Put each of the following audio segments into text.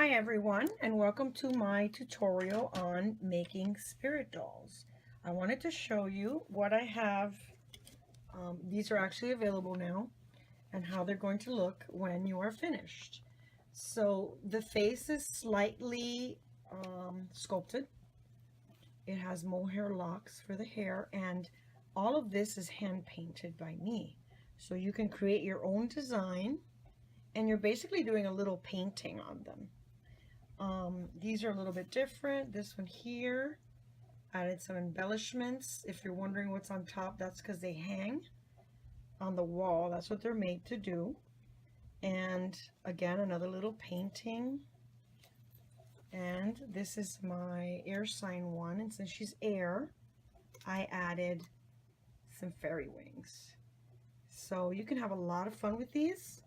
Hi everyone, and welcome to my tutorial on making spirit dolls. I wanted to show you what I have. These are actually available now and how they're going to look when you are finished. So the face is slightly sculpted. It has mohair locks for the hair, and all of this is hand painted by me. So you can create your own design, and you're basically doing a little painting on them. These are a little bit different. This one here, added some embellishments. If you're wondering what's on top, that's because they hang on the wall. That's what they're made to do. And again, another little painting. And this is my air sign one. And since she's air, I added some fairy wings. So you can have a lot of fun with these.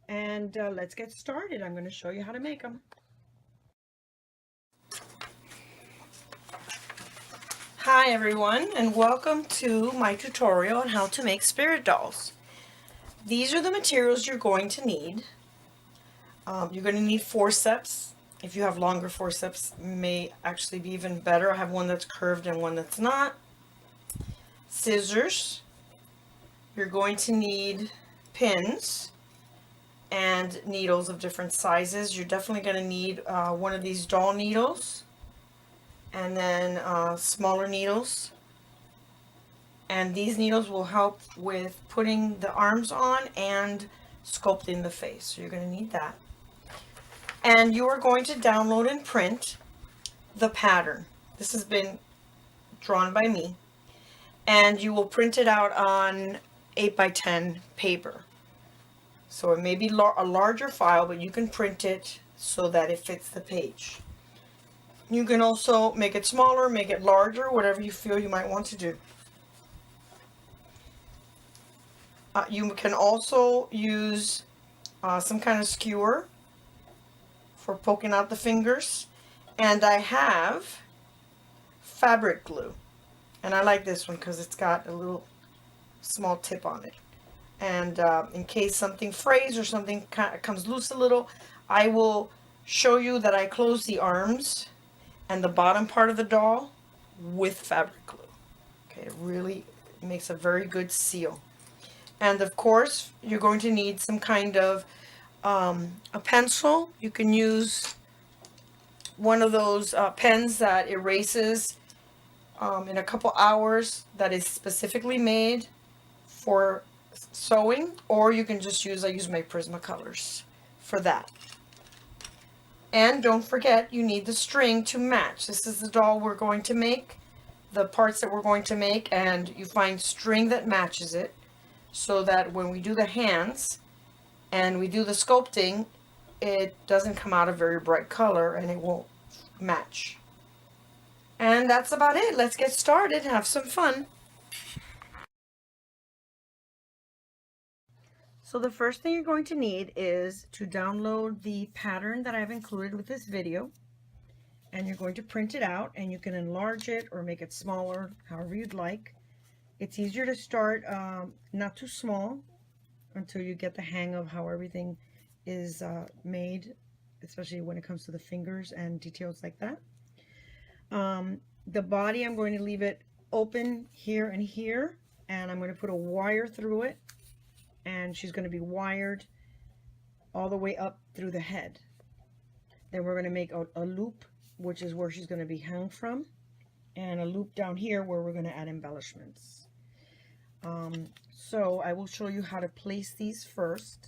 And let's get started. I'm going to show you how to make them. Hi everyone, and welcome to my tutorial on how to make spirit dolls. These are the materials you're going to need. You're going to need forceps. If you have longer forceps, may actually be even better. I have one that's curved and one that's not. Scissors. You're going to need pins and needles of different sizes. You're definitely going to need one of these doll needles, and then smaller needles. And these needles will help with putting the arms on and sculpting the face. So you're going to need that. And you are going to download and print the pattern. This has been drawn by me. And you will print it out on 8x10 paper. So it may be a larger file, but you can print it so that it fits the page. You can also make it smaller, make it larger, whatever you feel you might want to do. You can also use some kind of skewer for poking out the fingers. And I have fabric glue. And I like this one because it's got a little small tip on it. And in case something frays or something comes loose a little, I will show you that I close the arms and the bottom part of the doll with fabric glue. Okay, it really makes a very good seal. And of course, you're going to need some kind of a pencil. You can use one of those pens that erases in a couple hours, that is specifically made for sewing, or you can just use, I use my Prismacolors for that. And don't forget, you need the string to match. This is the doll we're going to make, the parts that we're going to make, and you find string that matches it, so that when we do the hands and we do the sculpting, it doesn't come out a very bright color and it won't match. And that's about it. Let's get started. Have some fun. So the first thing you're going to need is to download the pattern that I've included with this video. And you're going to print it out, and you can enlarge it or make it smaller, however you'd like. It's easier to start not too small until you get the hang of how everything is made, especially when it comes to the fingers and details like that. The body, I'm going to leave it open here and here, and I'm going to put a wire through it, and she's going to be wired all the way up through the head. Then we're going to make a loop, which is where she's going to be hung from, and a loop down here where we're going to add embellishments. So I will show you how to place these first.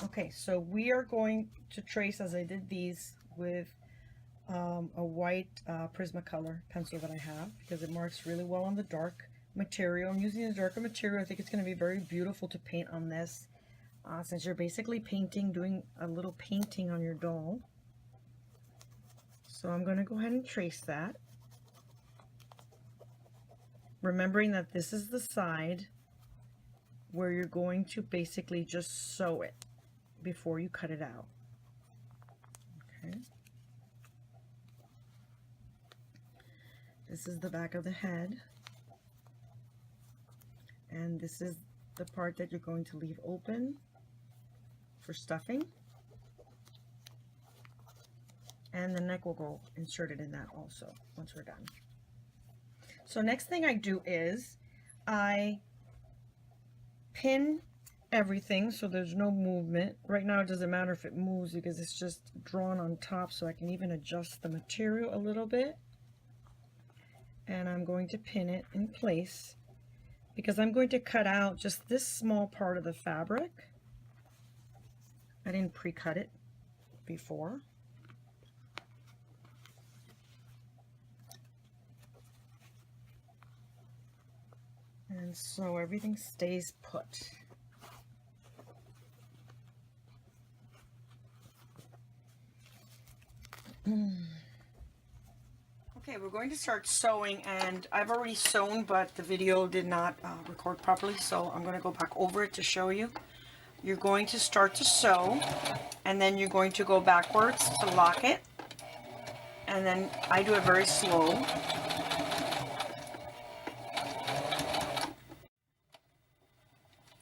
Okay, so we are going to trace, as I did these, with a white Prismacolor pencil that I have, because it marks really well on the dark material. I'm using a darker material. I think it's going to be very beautiful to paint on this, since you're basically painting, doing a little painting on your doll. So I'm going to go ahead and trace that, remembering that this is the side where you're going to basically just sew it before you cut it out. Okay. This is the back of the head, and this is the part that you're going to leave open for stuffing. and the neck will go inserted in that also once we're done. So next thing I do is I pin everything so there's no movement. Right now it doesn't matter if it moves because it's just drawn on top, so I can even adjust the material a little bit. And I'm going to pin it in place because I'm going to cut out just this small part of the fabric. I didn't pre-cut it before. And so everything stays put. Okay, we're going to start sewing, and I've already sewn, but the video did not record properly, so I'm going to go back over it to show you. You're going to start to sew, and then you're going to go backwards to lock it, and then I do it very slow.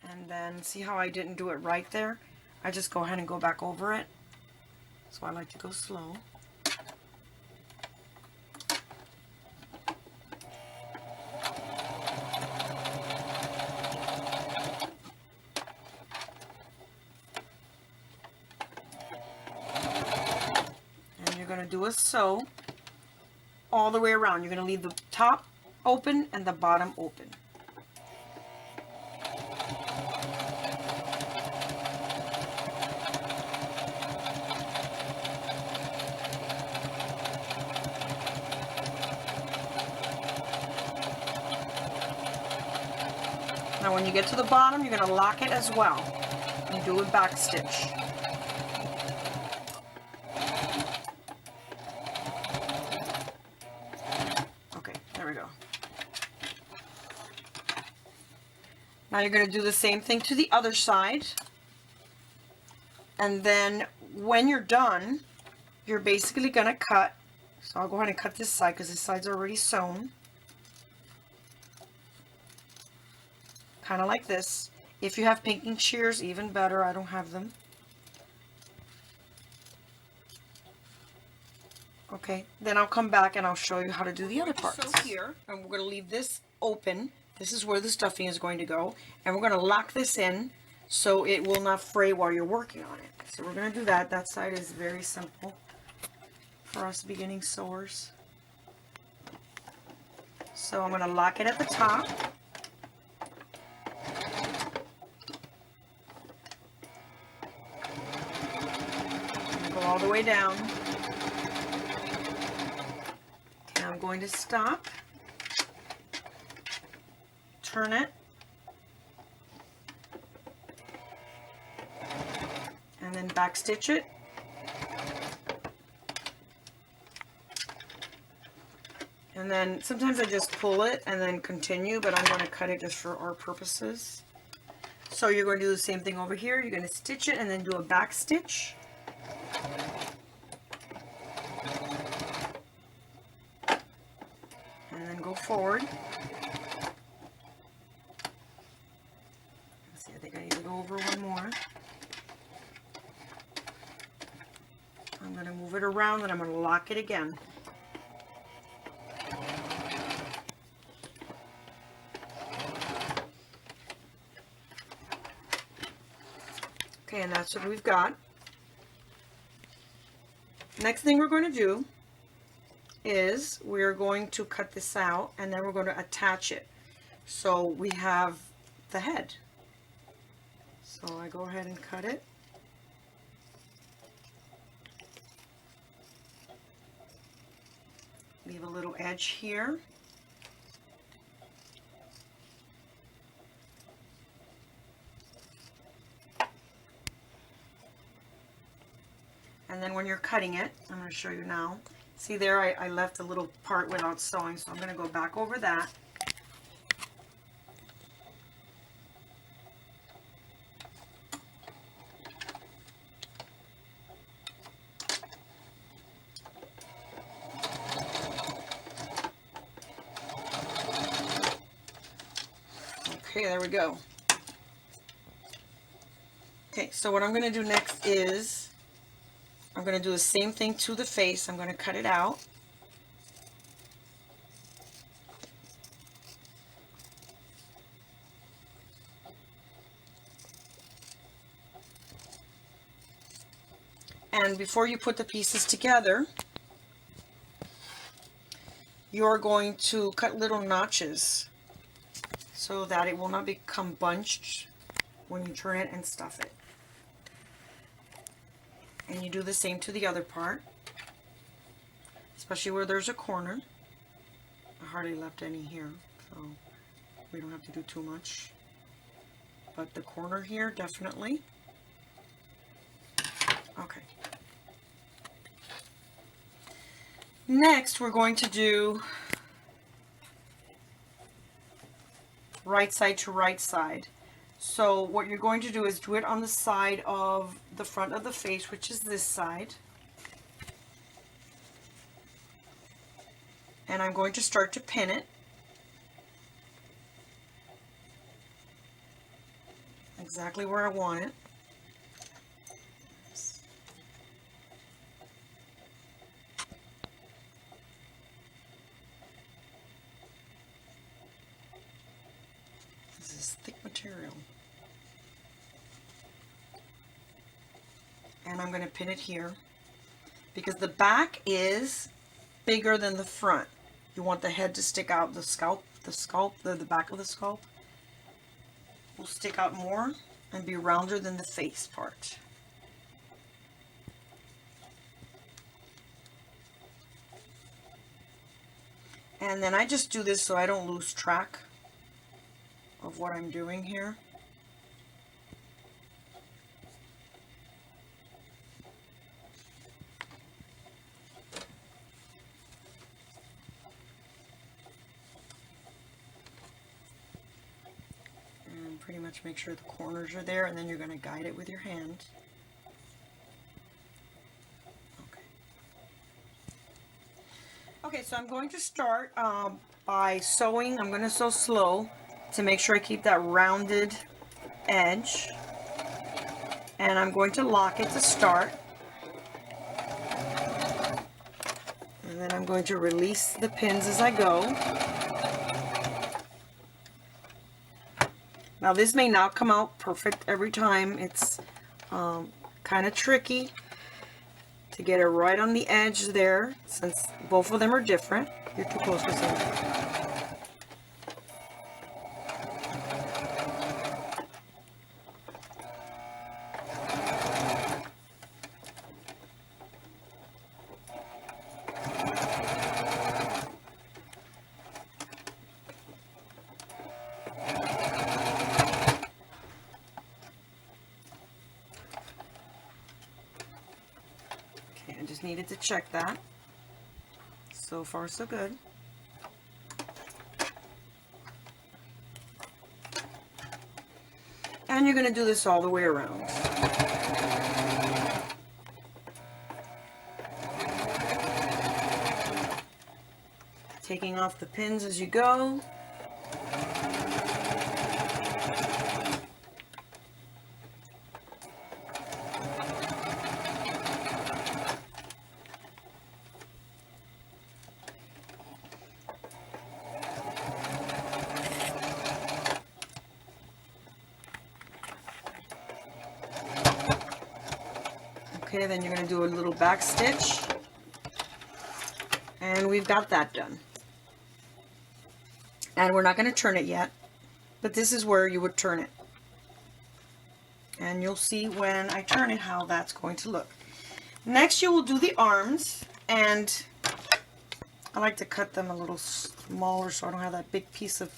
And then see how I didn't do it right there? I just go ahead and go back over it. So I like to go slow. Do a sew all the way around. You're going to leave the top open and the bottom open. Now when you get to the bottom, you're going to lock it as well and do a back stitch. Now you're going to do the same thing to the other side, and then when you're done, you're basically going to cut. So I'll go ahead and cut this side because this side's already sewn. Kind of like this. If you have pinking shears, even better. I don't have them. Okay, then I'll come back and I'll show you how to do the other parts. So here, and we're going to leave this open. This is where the stuffing is going to go, and we're going to lock this in so it will not fray while you're working on it. So we're going to do that. That side is very simple for us beginning sewers. So I'm going to lock it at the top. Go all the way down. Okay, I'm going to stop. Turn it, and then back stitch it, and then sometimes I just pull it and then continue, but I'm going to cut it just for our purposes. So you're going to do the same thing over here. You're going to stitch it and then do a back stitch. And then go forward. I think I need to go over one more. I'm going to move it around and I'm going to lock it again. Okay, and that's what we've got. Next thing we're going to do is we're going to cut this out and then we're going to attach it. So we have the head. So I go ahead and cut it. Leave a little edge here. And then when you're cutting it, I'm going to show you now. See there, I left a little part without sewing, so I'm going to go back over that. Okay, there we go. Okay, so what I'm going to do next is I'm going to do the same thing to the face. I'm going to cut it out. And before you put the pieces together, you're going to cut little notches so that it will not become bunched when you turn it and stuff it. And you do the same to the other part, especially where there's a corner. I hardly left any here, so we don't have to do too much. But the corner here, definitely. Okay. Next, we're going to do right side to right side. So what you're going to do is do it on the side of the front of the face, which is this side. And I'm going to start to pin it. Exactly where I want it. This is thick material. And I'm going to pin it here because the back is bigger than the front. You want the head to stick out, the back of the scalp will stick out more and be rounder than the face part. And then I just do this so I don't lose track of what I'm doing here. And pretty much make sure the corners are there, and then you're going to guide it with your hand. Okay, so I'm going to start by sewing. I'm going to sew slow to make sure I keep that rounded edge. And I'm going to lock it to start. And then I'm going to release the pins as I go. Now this may not come out perfect every time. It's kind of tricky to get it right on the edge there, since both of them are different. You're too close to something. I just needed to check that. So far, so good. And you're going to do this all the way around. Taking off the pins as you go. Okay, then you're going to do a little back stitch, and we've got that done. And we're not going to turn it yet, but this is where you would turn it. And you'll see when I turn it how that's going to look. Next you will do the arms, and I like to cut them a little smaller so I don't have that big piece of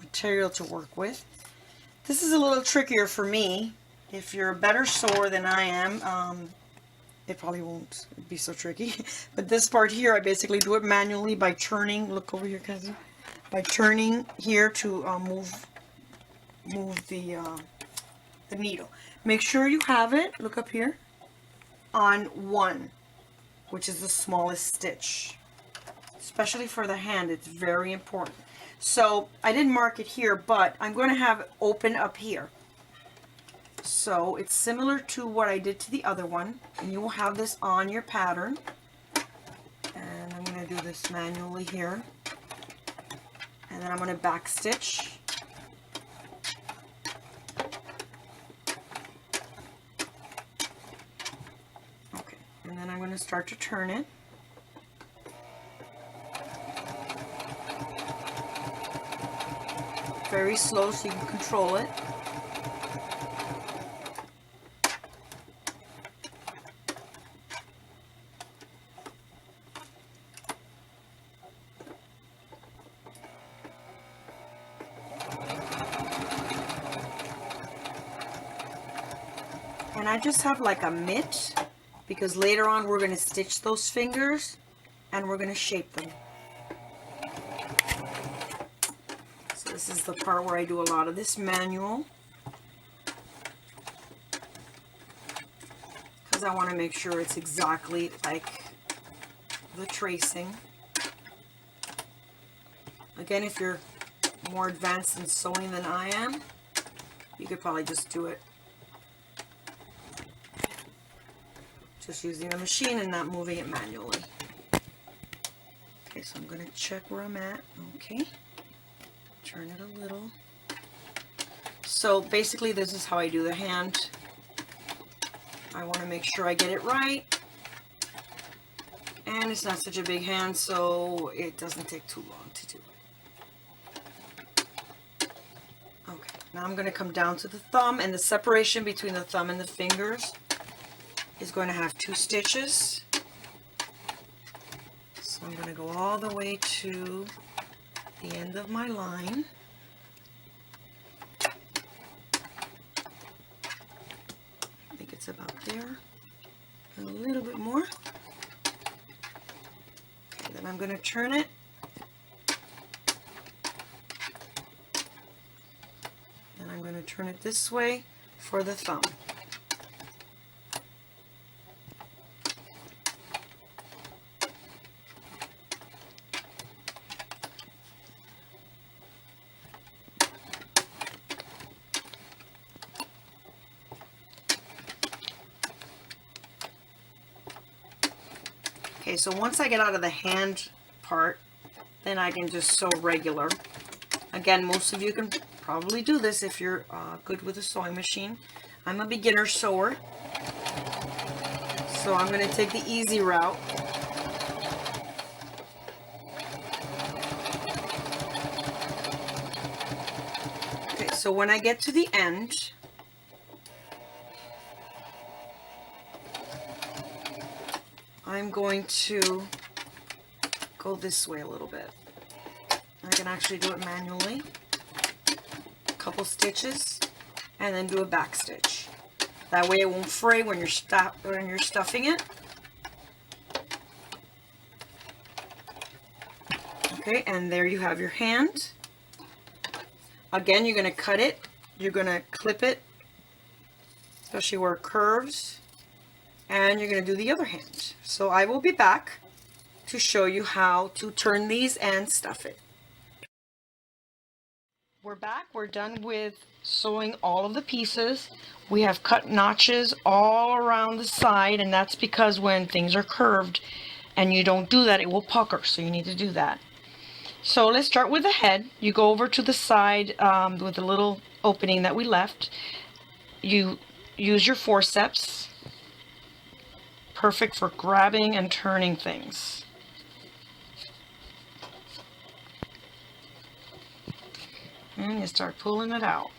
material to work with. This is a little trickier for me. If you're a better sewer than I am, it probably won't be so tricky. But this part here, I basically do it manually by turning. Look over here, cousin. By turning here to move the needle. Make sure you have it, look up here, on 1, which is the smallest stitch. Especially for the hand, it's very important. So I didn't mark it here, but I'm going to have it open up here. So it's similar to what I did to the other one, and you will have this on your pattern. And I'm going to do this manually here. And then I'm going to back stitch. Okay, and then I'm going to start to turn it. Very slow so you can control it. And I just have like a mitt because later on we're going to stitch those fingers and we're going to shape them. So this is the part where I do a lot of this manual because I want to make sure it's exactly like the tracing. Again, if you're more advanced in sewing than I am, you could probably just do it just using the machine and not moving it manually. Okay, so I'm going to check where I'm at. Okay, turn it a little. So basically this is how I do the hand. I want to make sure I get it right. And it's not such a big hand, so it doesn't take too long to do it. Okay, now I'm going to come down to the thumb, and the separation between the thumb and the fingers is going to have 2 stitches. So I'm going to go all the way to the end of my line. I think it's about there. A little bit more. Okay, then I'm going to turn it. Then I'm going to turn it this way for the thumb. Okay, so once I get out of the hand part, then I can just sew regular. Again, most of you can probably do this if you're good with a sewing machine. I'm a beginner sewer, so I'm going to take the easy route. Okay, so when I get to the end, I'm going to go this way a little bit. I can actually do it manually. A couple stitches, and then do a back stitch. That way it won't fray when you're stuffing it. Okay, and there you have your hand. Again, you're going to cut it. You're going to clip it, especially where it curves. And you're going to do the other hand. So I will be back to show you how to turn these and stuff it. We're back. We're done with sewing all of the pieces. We have cut notches all around the side, and that's because when things are curved and you don't do that, it will pucker, so you need to do that. So let's start with the head. You go over to the side with the little opening that we left. You use your forceps. Perfect for grabbing and turning things. And you start pulling it out.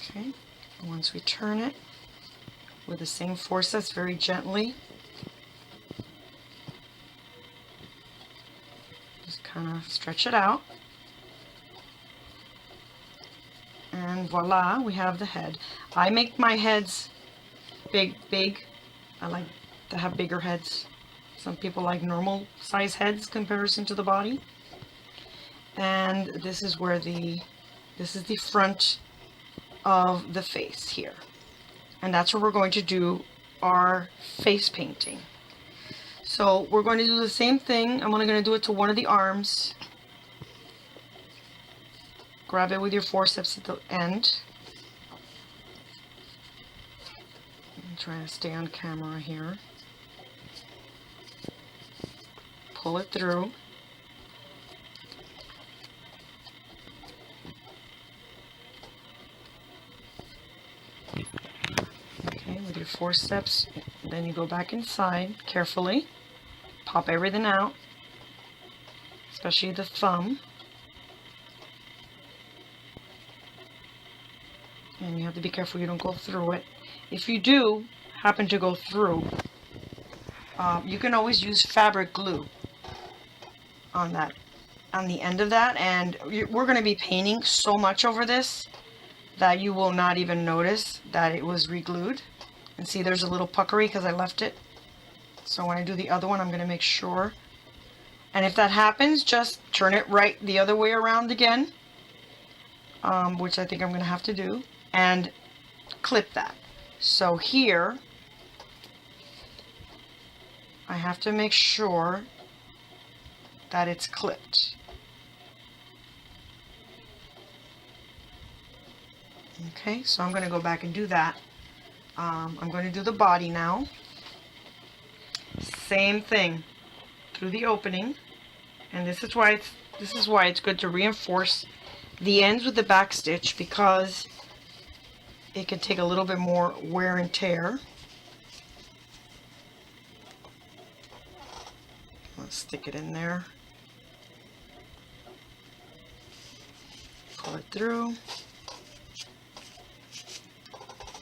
Okay, once we turn it with the same forceps very gently, just kind of stretch it out. And voila, we have the head. I make my heads big. I like to have bigger heads. Some people like normal size heads comparison to the body. And this is where this is the front of the face here. And that's where we're going to do our face painting. So we're going to do the same thing. I'm only going to do it to one of the arms. Grab it with your forceps at the end. I'm trying to stay on camera here. Pull it through. Okay, with your forceps, then you go back inside carefully. Pop everything out, especially the thumb. And you have to be careful you don't go through it. If you do happen to go through, you can always use fabric glue on the end of that, and we're going to be painting so much over this that you will not even notice that it was re-glued. And see, there's a little puckery because I left it. So when I do the other one, I'm going to make sure. And if that happens, just turn it right the other way around again, which I think I'm going to have to do, and clip that. So here, I have to make sure that it's clipped. Okay, so I'm going to go back and do that. I'm going to do the body now. Same thing, through the opening, and this is why it's good to reinforce the ends with the back stitch, because it can take a little bit more wear and tear. Let's stick it in there. Pull it through.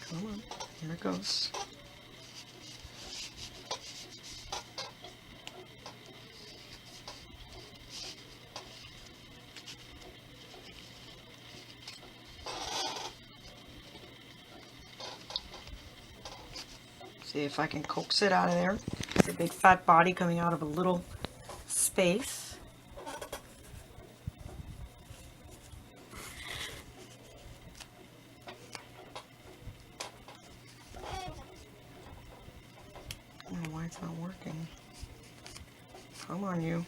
Come on, here it goes. See if I can coax it out of there. It's a big fat body coming out of a little space. I don't know why it's not working. Come on, you.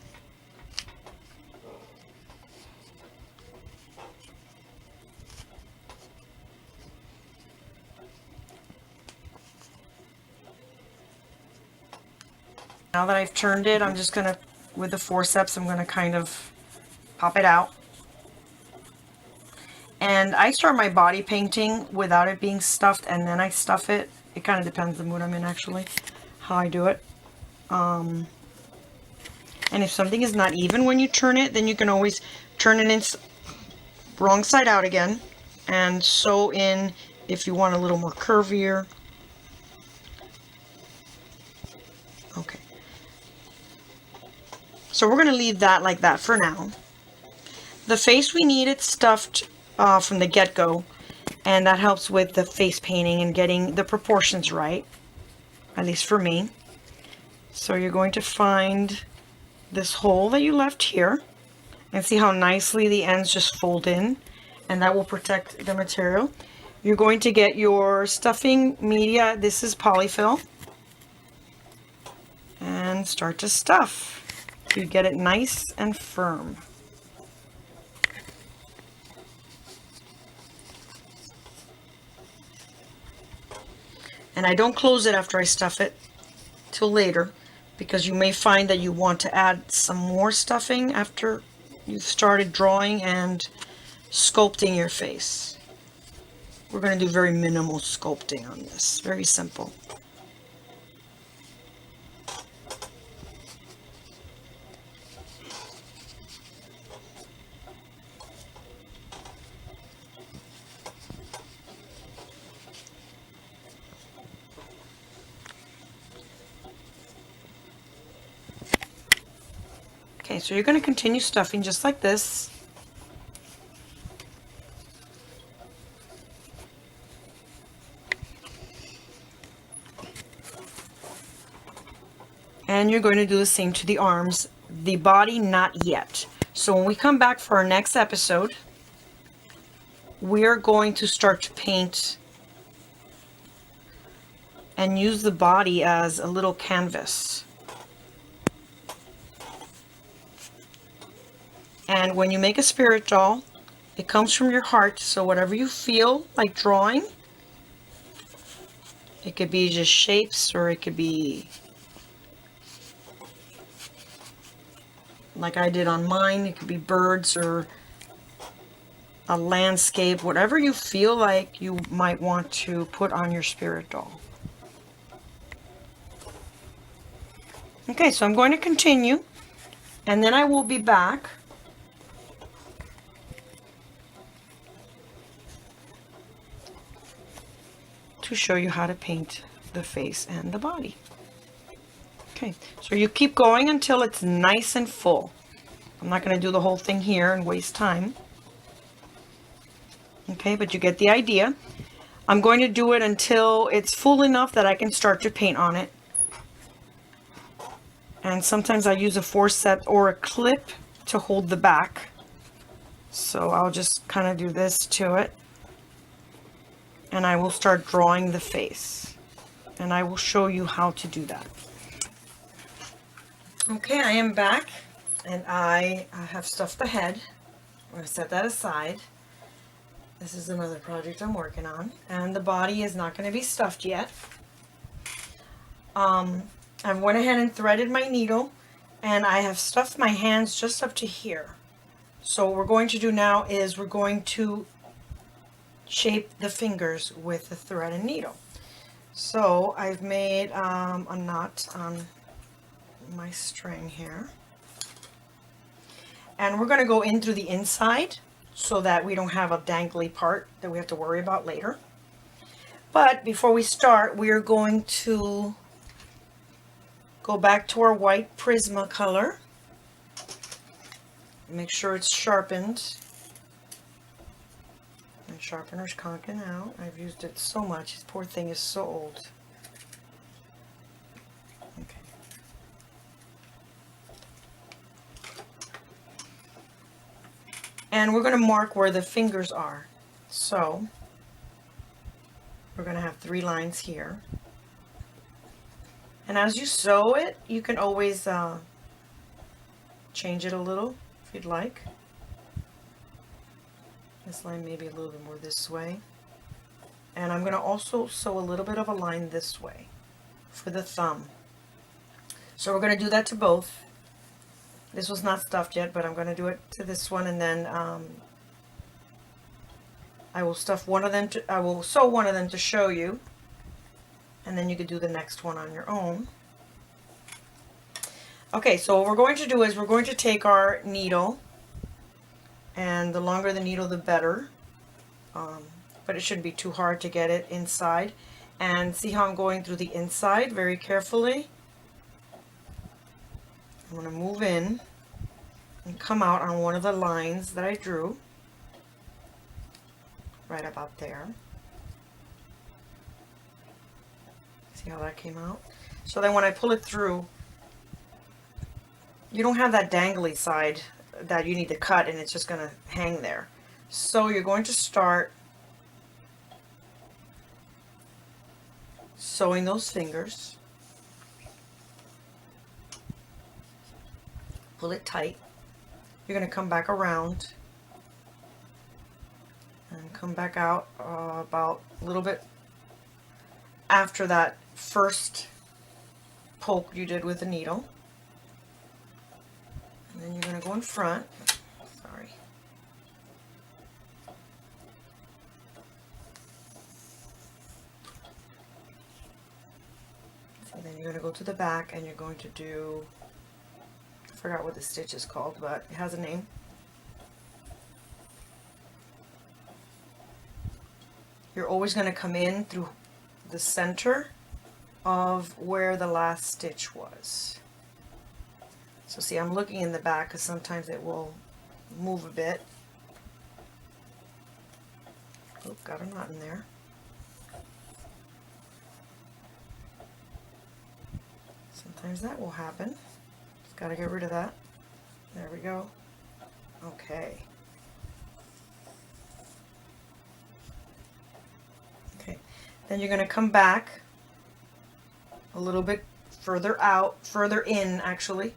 Now that I've turned it, I'm just gonna, with the forceps, I'm gonna kind of pop it out. And I start my body painting without it being stuffed, and then I stuff it. It kind of depends on the mood I'm in, actually, how I do it. And if something is not even when you turn it, then you can always turn it in wrong side out again and sew in if you want a little more curvier. Okay. So we're going to leave that like that for now. The face, we need it stuffed from the get-go, and that helps with the face painting and getting the proportions right, at least for me. So you're going to find this hole that you left here, and see how nicely the ends just fold in, and that will protect the material. You're going to get your stuffing media. This is polyfill, and start to stuff to get it nice and firm. And I don't close it after I stuff it till later, because you may find that you want to add some more stuffing after you've started drawing and sculpting your face. We're going to do very minimal sculpting on this, very simple. Okay, so you're going to continue stuffing just like this. And you're going to do the same to the arms. The body, not yet. So when we come back for our next episode, we're going to start to paint and use the body as a little canvas. And when you make a spirit doll, it comes from your heart, so whatever you feel like drawing, it could be just shapes, or it could be like I did on mine, it could be birds or a landscape, whatever you feel like you might want to put on your spirit doll. Okay, so I'm going to continue, and then I will be back to show you how to paint the face and the body. Okay, so you keep going until it's nice and full. I'm not going to do the whole thing here and waste time. Okay, but you get the idea. I'm going to do it until it's full enough that I can start to paint on it. And sometimes I use a forceps or a clip to hold the back. So I'll just kind of do this to it. And I will start drawing the face. And I will show you how to do that. Okay, I am back. And I have stuffed the head. I'm going to set that aside. This is another project I'm working on. And the body is not going to be stuffed yet. I went ahead and threaded my needle, and I have stuffed my hands just up to here. So what we're going to do now is we're going to shape the fingers with the thread and needle. So I've made a knot on my string here. And we're going to go in through the inside so that we don't have a dangly part that we have to worry about later. But before we start, we are going to go back to our white Prisma color. Make sure it's sharpened. My sharpener's conking out. I've used it so much. This poor thing is so old. Okay. And we're going to mark where the fingers are. So we're going to have 3 lines here. And as you sew it, you can always change it a little if you'd like. This line maybe a little bit more this way. And I'm going to also sew a little bit of a line this way for the thumb. So we're going to do that to both. This was not stuffed yet, but I'm going to do it to this one, and then I will stuff one of them. I will sew one of them to show you. And then you could do the next one on your own. Okay, so what we're going to do is we're going to take our needle, and the longer the needle the better, but it shouldn't be too hard to get it inside. And see how I'm going through the inside very carefully? I'm going to move in and come out on one of the lines that I drew, right about there. See how that came out? So then when I pull it through, you don't have that dangly side that you need to cut, and it's just going to hang there. So you're going to start sewing those fingers. Pull it tight. You're going to come back around and come back out about a little bit after that first poke you did with the needle. And then you're going to go in front. Sorry. And then you're going to go to the back, and you're going to do, I forgot what the stitch is called, but it has a name. You're always going to come in through the center of where the last stitch was. So see, I'm looking in the back because sometimes it will move a bit. Oh, got a knot in there. Sometimes that will happen. Just got to get rid of that. There we go. Okay. Okay. Then you're going to come back a little bit further out, further in actually.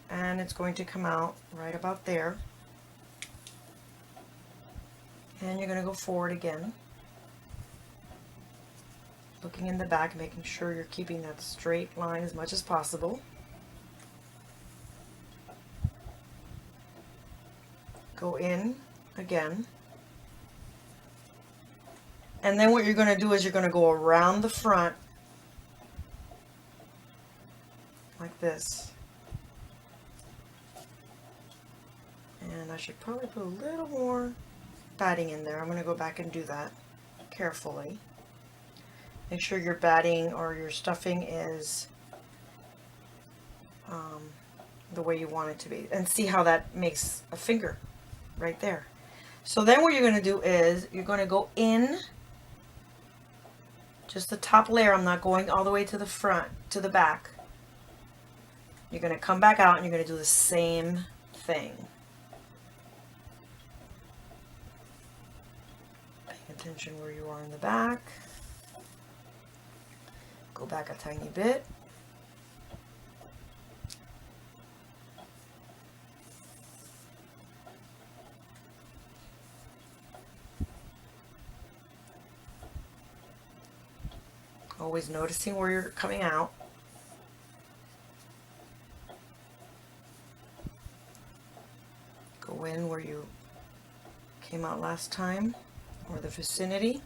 and it's going to come out right about there. And you're going to go forward again, looking in the back, making sure you're keeping that straight line as much as possible. Go in again. And then what you're going to do is you're going to go around the front like this. And I should probably put a little more batting in there. I'm going to go back and do that carefully. Make sure your batting or your stuffing is the way you want it to be. And see how that makes a finger right there. So then what you're going to do is you're going to go in just the top layer. I'm not going all the way to the front, to the back. You're going to come back out and you're going to do the same thing. Pay attention where you are in the back. Go back a tiny bit. Always noticing where you're coming out. Go in where you came out last time, or the vicinity.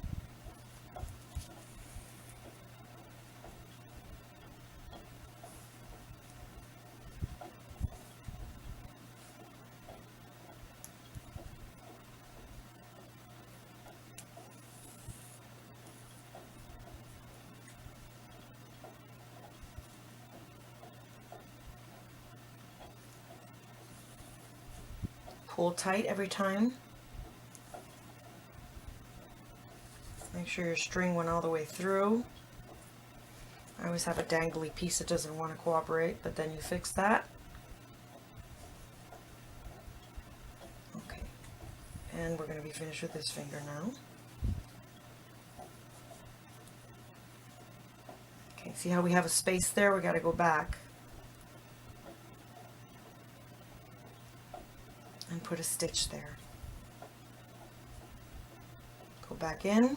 Pull tight every time. Make sure your string went all the way through. I always have a dangly piece that doesn't want to cooperate, but then you fix that. Okay, and we're going to be finished with this finger now. Okay, see how we have a space there? We got to go back and put a stitch there. Go back in.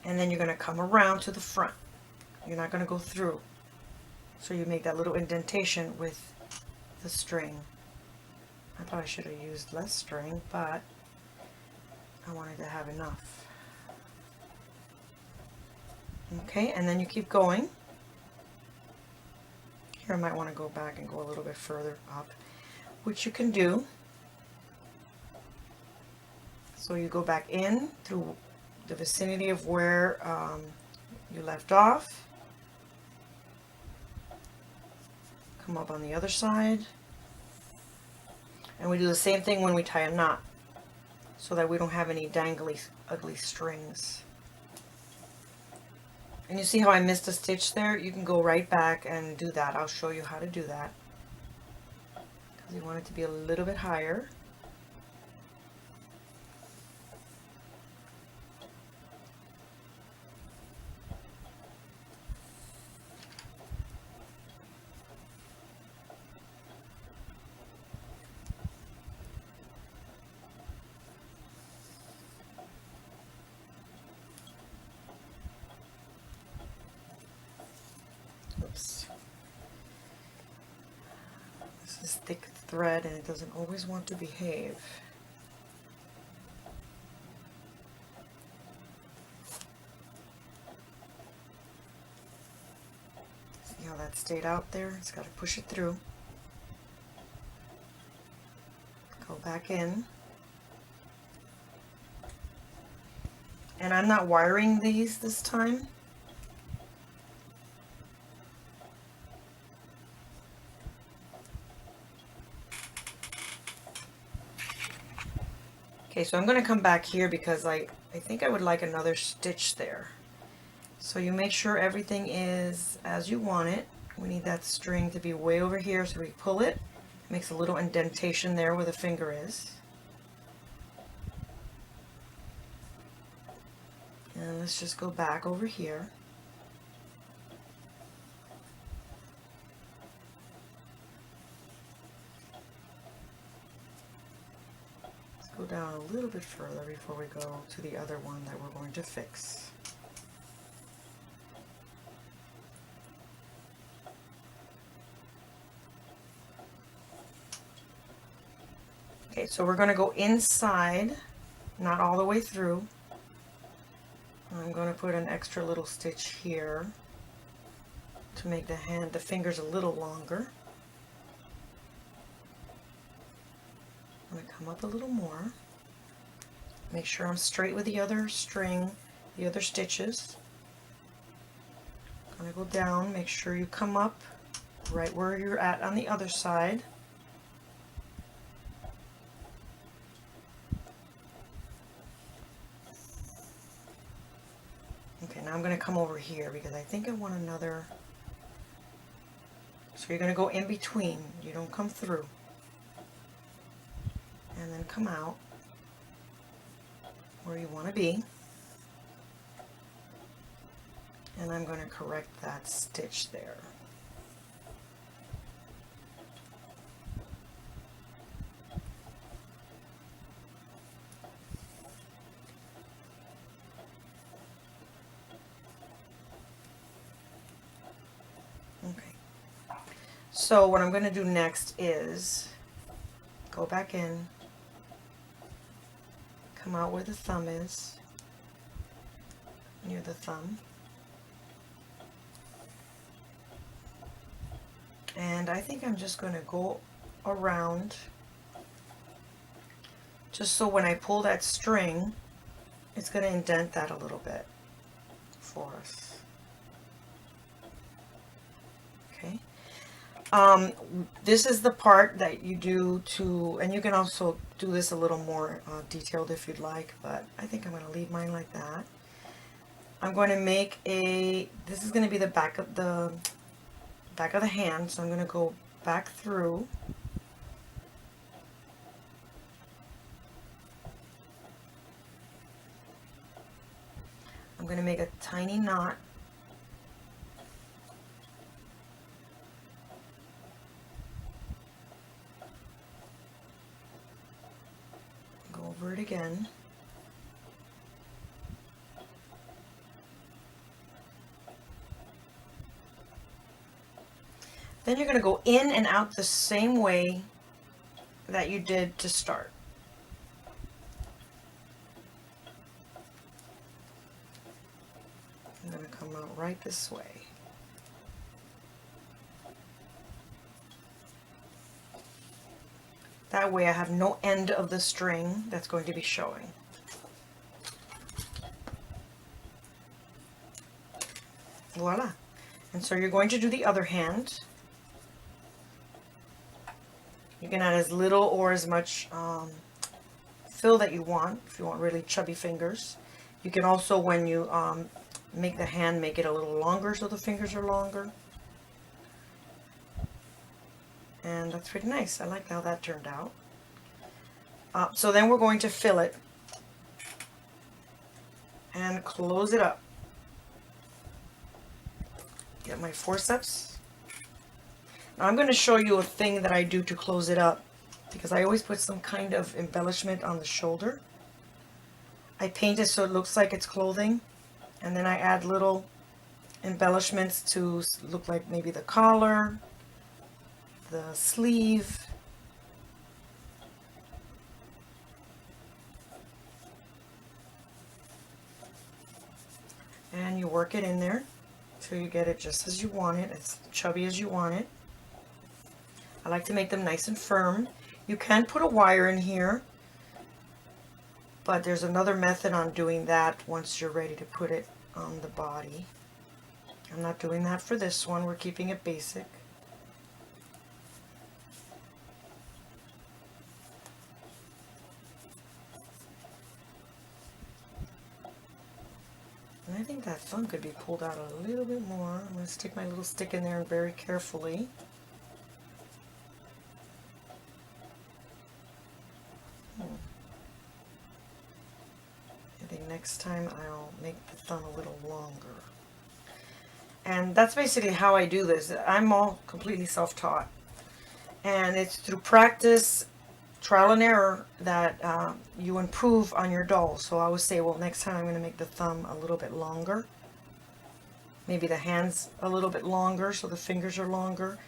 And then you're going to come around to the front. You're not going to go through. So you make that little indentation with the string. I thought I should have used less string, but I wanted to have enough. Okay, and then you keep going. Here I might want to go back and go a little bit further up, which you can do. So you go back in through the vicinity of where you left off. Come up on the other side. And we do the same thing when we tie a knot, so that we don't have any dangly, ugly strings. And you see how I missed a stitch there? You can go right back and do that. I'll show you how to do that. Because you want it to be a little bit higher. Oops. This is thick thread and it doesn't always want to behave. See how that stayed out there? It's got to push it through. Go back in. And I'm not wiring these this time. Okay, so I'm going to come back here because I think I would like another stitch there. So you make sure everything is as you want it. We need that string to be way over here, so we pull it. It makes a little indentation there where the finger is. And let's just go back over here. Let's go down a little bit further before we go to the other one that we're going to fix. Okay, so we're going to go inside, not all the way through. I'm going to put an extra little stitch here to make the fingers a little longer. I'm going to come up a little more. Make sure I'm straight with the other string, the other stitches. I'm going to go down, make sure you come up right where you're at on the other side. Okay, now I'm going to come over here because I think I want another. So you're going to go in between, you don't come through. And then come out where you want to be. And I'm going to correct that stitch there. Okay. So what I'm going to do next is go back in, come out where the thumb is, near the thumb. And I think I'm just going to go around, just so when I pull that string, it's going to indent that a little bit for us. Okay. This is the part that you do to, and you can also do this a little more detailed if you'd like, but I think I'm going to leave mine like that. I'm going to make this is going to be the back of the hand, so I'm going to go back through. I'm going to make a tiny knot. Go over it again. Then you're going to go in and out the same way that you did to start. I'm going to come out right this way. That way I have no end of the string that's going to be showing. Voila. And so you're going to do the other hand. You can add as little or as much fill that you want, if you want really chubby fingers. You can also, when you make the hand, make it a little longer so the fingers are longer. And that's pretty nice. I like how that turned out. So then we're going to fill it and close it up. Get my forceps. Now I'm going to show you a thing that I do to close it up, because I always put some kind of embellishment on the shoulder. I paint it so it looks like it's clothing, and then I add little embellishments to look like maybe the collar, the sleeve, and you work it in there till you get it just as you want it, as chubby as you want it. I like to make them nice and firm. You can put a wire in here, but there's another method on doing that once you're ready to put it on the body. I'm not doing that for this one. We're keeping it basic. And I think that thumb could be pulled out a little bit more. I'm going to stick my little stick in there very carefully. I think next time I'll make the thumb a little longer. And that's basically how I do this. I'm all completely self-taught. And it's through practice, trial and error, that you improve on your doll. So I always say, well, next time I'm going to make the thumb a little bit longer. Maybe the hands a little bit longer so the fingers are longer.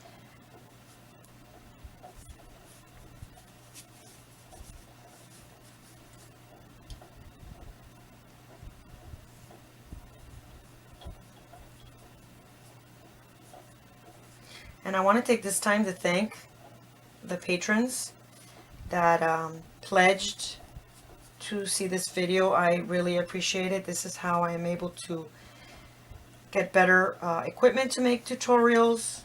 And I want to take this time to thank the patrons that pledged to see this video. I really appreciate it. This is how I am able to get better equipment to make tutorials,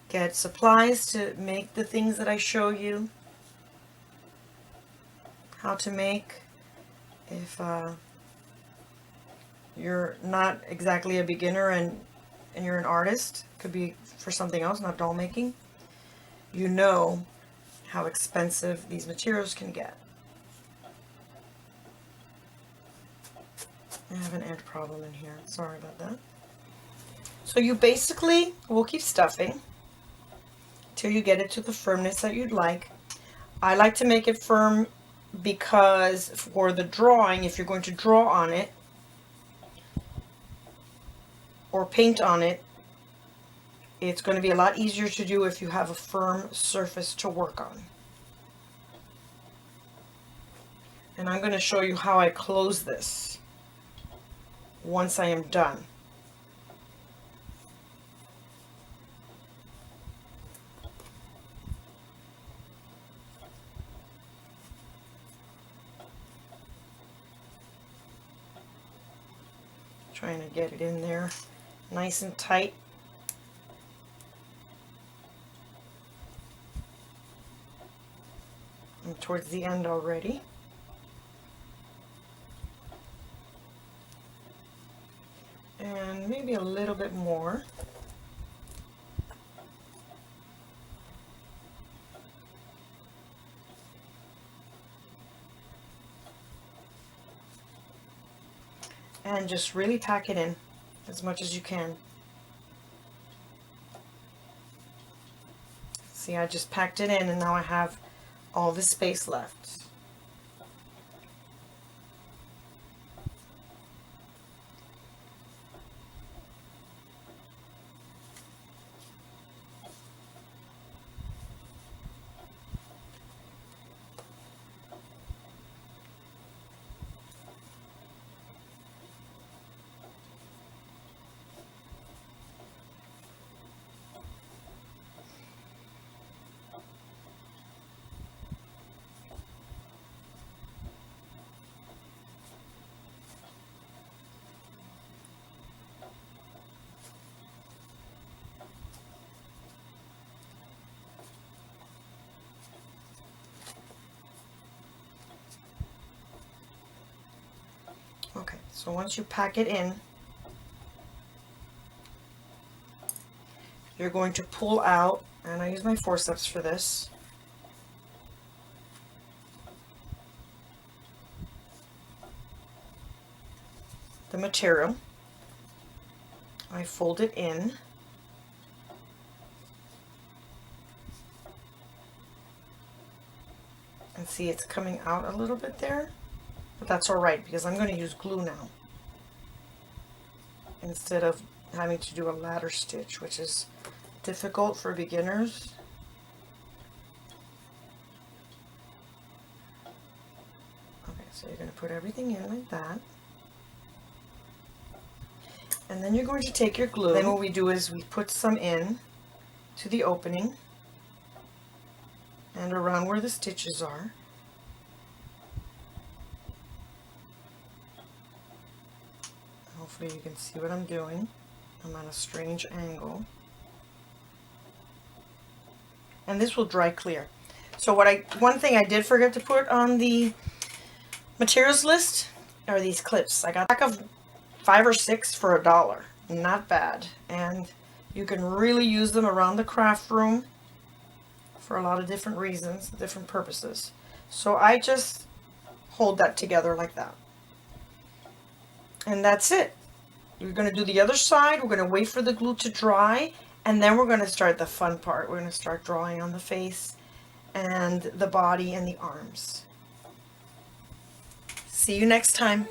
get supplies to make the things that I show you how to make. If you're not exactly a beginner and you're an artist, could be for something else, not doll making, you know how expensive these materials can get. I have an ant problem in here, sorry about that. So you basically will keep stuffing till you get it to the firmness that you'd like. I like to make it firm because for the drawing, if you're going to draw on it or paint on it, it's going to be a lot easier to do if you have a firm surface to work on. And I'm going to show you how I close this once I am done. Trying to get it in there nice and tight. I'm towards the end already. And maybe a little bit more. And just really pack it in as much as you can. See, I just packed it in and now I have all the space left. Okay, so once you pack it in, you're going to pull out, and I use my forceps for this, the material. I fold it in. And see, it's coming out a little bit there. But that's alright because I'm going to use glue now instead of having to do a ladder stitch, which is difficult for beginners. Okay, so you're going to put everything in like that. And then you're going to take your glue. Then what we do is we put some in to the opening and around where the stitches are. Hopefully you can see what I'm doing. I'm at a strange angle. And this will dry clear. So one thing I did forget to put on the materials list are these clips. I got a pack of 5 or 6 for $1. Not bad. And you can really use them around the craft room for a lot of different reasons, different purposes. So I just hold that together like that. And that's it. We're going to do the other side. We're going to wait for the glue to dry, and then we're going to start the fun part. We're going to start drawing on the face and the body and the arms. See you next time.